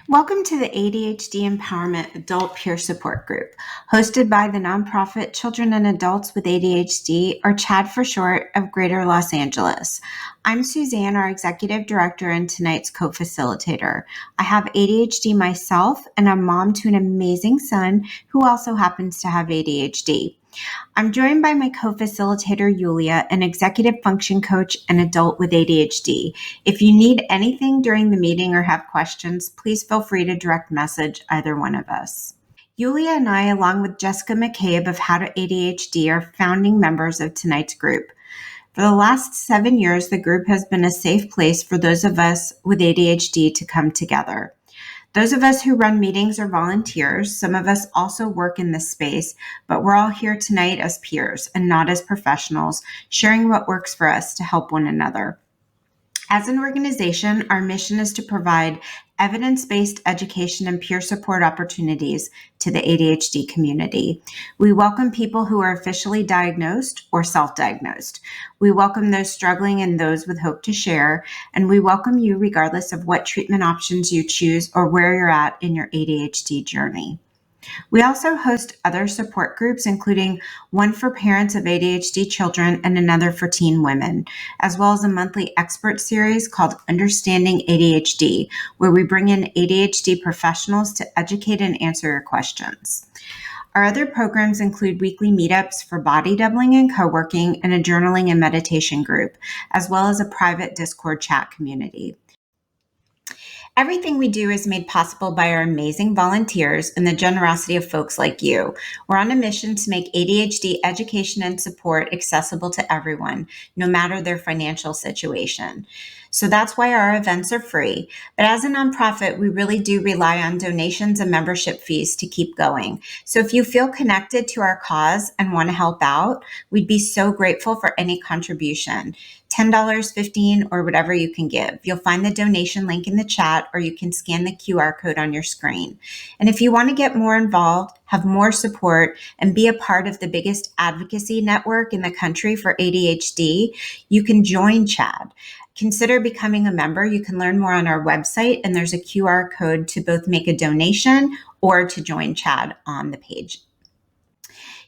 Welcome to the ADHD Empowerment Adult Peer Support Group, hosted by the nonprofit Children and Adults with ADHD, or CHAD for short, of Greater Los Angeles. I'm Suzanne, our Executive Director and tonight's co-facilitator. I have ADHD myself, and I'm mom to an amazing son who also happens to have ADHD. I'm joined by my co-facilitator, Yulia, an executive function coach and adult with ADHD. If you need anything during the meeting or have questions, please feel free to direct message either one of us. Yulia and I, along with Jessica McCabe of How to ADHD, are founding members of tonight's group. For the last 7 years, the group has been a safe place for those of us with ADHD to come together. Those of us who run meetings are volunteers. Some of us also work in this space, but we're all here tonight as peers and not as professionals, sharing what works for us to help one another. As an organization, our mission is to provide evidence-based education and peer support opportunities to the ADHD community. We welcome people who are officially diagnosed or self-diagnosed. We welcome those struggling and those with hope to share, and we welcome you regardless of what treatment options you choose or where you're at in your ADHD journey. We also host other support groups, including one for parents of ADHD children and another for teen women, as well as a monthly expert series called Understanding ADHD, where we bring in ADHD professionals to educate and answer your questions. Our other programs include weekly meetups for body doubling and co-working and a journaling and meditation group, as well as a private Discord chat community. Everything we do is made possible by our amazing volunteers and the generosity of folks like you. We're on a mission to make ADHD education and support accessible to everyone, no matter their financial situation. So that's why our events are free. But as a nonprofit, we really do rely on donations and membership fees to keep going. So if you feel connected to our cause and want to help out, we'd be so grateful for any contribution. $10, $15, or whatever you can give. You'll find the donation link in the chat, or you can scan the QR code on your screen. And if you want to get more involved, have more support, and be a part of the biggest advocacy network in the country for ADHD, you can join CHAD. Consider becoming a member. You can learn more on our website, and there's a QR code to both make a donation or to join CHAD on the page.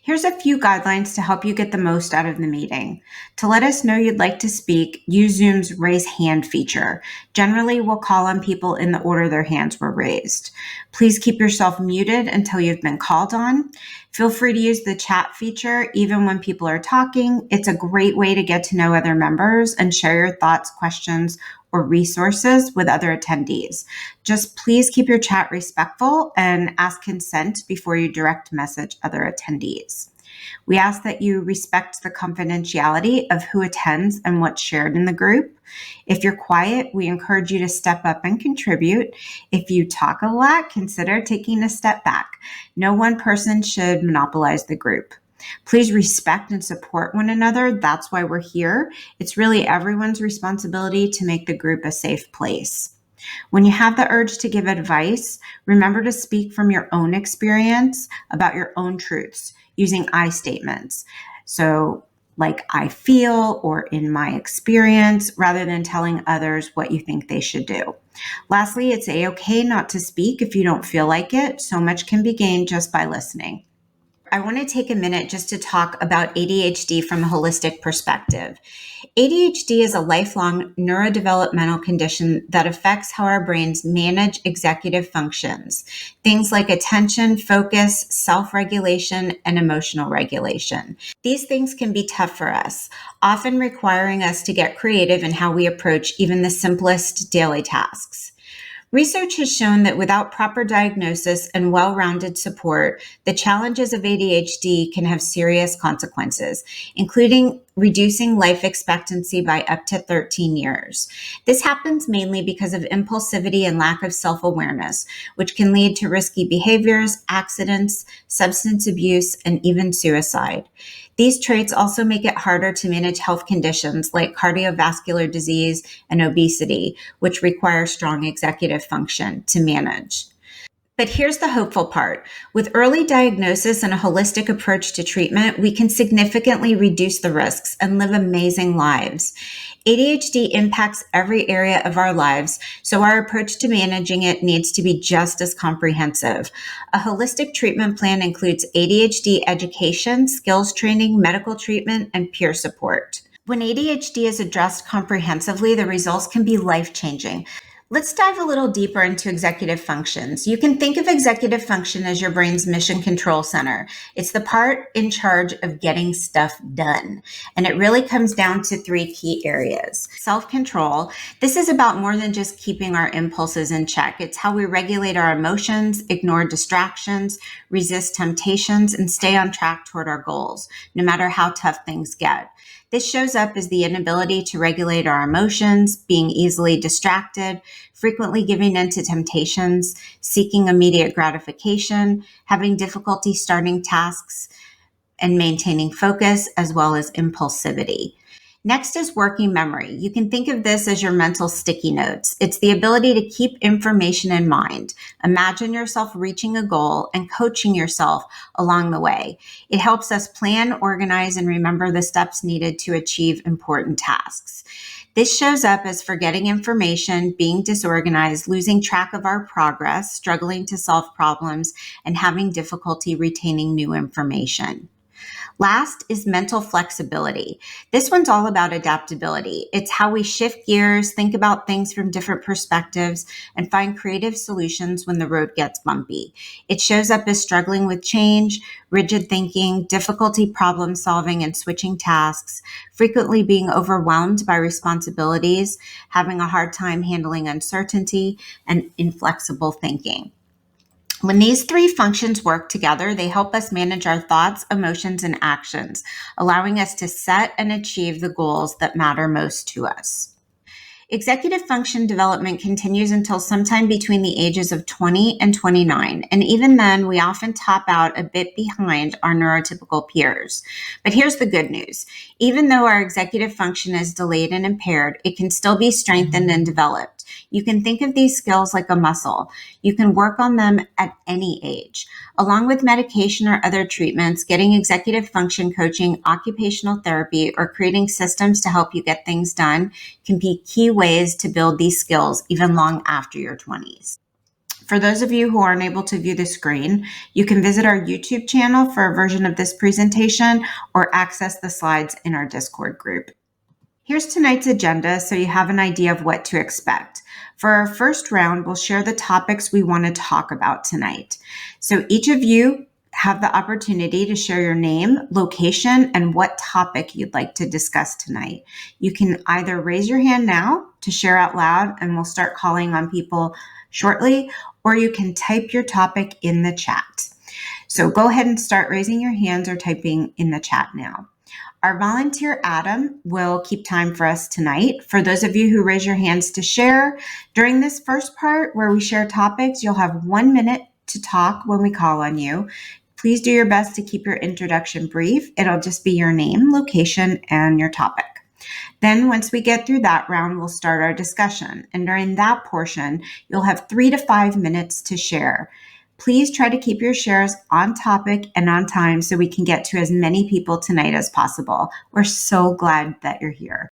Here's a few guidelines to help you get the most out of the meeting. To let us know you'd like to speak, use Zoom's raise hand feature. Generally, we'll call on people in the order their hands were raised. Please keep yourself muted until you've been called on. Feel free to use the chat feature even when people are talking. It's a great way to get to know other members and share your thoughts, questions, or resources with other attendees. Just please keep your chat respectful and ask consent before you direct message other attendees. We ask that you respect the confidentiality of who attends and what's shared in the group. If you're quiet, we encourage you to step up and contribute. If you talk a lot, consider taking a step back. No one person should monopolize the group. Please respect and support one another. That's why we're here. It's really everyone's responsibility to make the group a safe place. When you have the urge to give advice, remember to speak from your own experience about your own truths using I statements. So like I feel or in my experience, rather than telling others what you think they should do. Lastly, it's a-okay not to speak if you don't feel like it. So much can be gained just by listening. I want to take a minute just to talk about ADHD from a holistic perspective. ADHD is a lifelong neurodevelopmental condition that affects how our brains manage executive functions, things like attention, focus, self-regulation, and emotional regulation. These things can be tough for us, often requiring us to get creative in how we approach even the simplest daily tasks. Research has shown that without proper diagnosis and well-rounded support, the challenges of ADHD can have serious consequences, including reducing life expectancy by up to 13 years. This happens mainly because of impulsivity and lack of self-awareness, which can lead to risky behaviors, accidents, substance abuse, and even suicide. These traits also make it harder to manage health conditions like cardiovascular disease and obesity, which require strong executive function to manage. But here's the hopeful part. With early diagnosis and a holistic approach to treatment, we can significantly reduce the risks and live amazing lives. ADHD impacts every area of our lives, so our approach to managing it needs to be just as comprehensive. A holistic treatment plan includes ADHD education, skills training, medical treatment, and peer support. When ADHD is addressed comprehensively, the results can be life-changing. Let's dive a little deeper into executive functions. You can think of executive function as your brain's mission control center. It's the part in charge of getting stuff done. And it really comes down to three key areas. Self-control. This is about more than just keeping our impulses in check. It's how we regulate our emotions, ignore distractions, resist temptations, and stay on track toward our goals, no matter how tough things get. This shows up as the inability to regulate our emotions, being easily distracted, frequently giving in to temptations, seeking immediate gratification, having difficulty starting tasks, and maintaining focus, as well as impulsivity. Next is working memory. You can think of this as your mental sticky notes. It's the ability to keep information in mind. Imagine yourself reaching a goal and coaching yourself along the way. It helps us plan, organize, and remember the steps needed to achieve important tasks. This shows up as forgetting information, being disorganized, losing track of our progress, struggling to solve problems, and having difficulty retaining new information. Last is mental flexibility. This one's all about adaptability. It's how we shift gears, think about things from different perspectives, and find creative solutions when the road gets bumpy. It shows up as struggling with change, rigid thinking, difficulty problem solving and switching tasks, frequently being overwhelmed by responsibilities, having a hard time handling uncertainty, and inflexible thinking. When these three functions work together, they help us manage our thoughts, emotions, and actions, allowing us to set and achieve the goals that matter most to us. Executive function development continues until sometime between the ages of 20 and 29, and even then, we often top out a bit behind our neurotypical peers. But here's the good news. Even though our executive function is delayed and impaired, it can still be strengthened and developed. You can think of these skills like a muscle. You can work on them at any age. Along with medication or other treatments, getting executive function coaching, occupational therapy, or creating systems to help you get things done can be key ways to build these skills even long after your 20s. For those of you who aren't able to view the screen, you can visit our YouTube channel for a version of this presentation or access the slides in our Discord group. Here's tonight's agenda so you have an idea of what to expect. For our first round, we'll share the topics we want to talk about tonight. So each of you have the opportunity to share your name, location, and what topic you'd like to discuss tonight. You can either raise your hand now to share out loud, and we'll start calling on people shortly, or you can type your topic in the chat. So go ahead and start raising your hands or typing in the chat now. Our volunteer, Adam, will keep time for us tonight. For those of you who raise your hands to share, during this first part where we share topics, you'll have 1 minute to talk when we call on you. Please do your best to keep your introduction brief. It'll just be your name, location, and your topic. Then once we get through that round, we'll start our discussion. And during that portion, you'll have 3 to 5 minutes to share. Please try to keep your shares on topic and on time so we can get to as many people tonight as possible. We're so glad that you're here.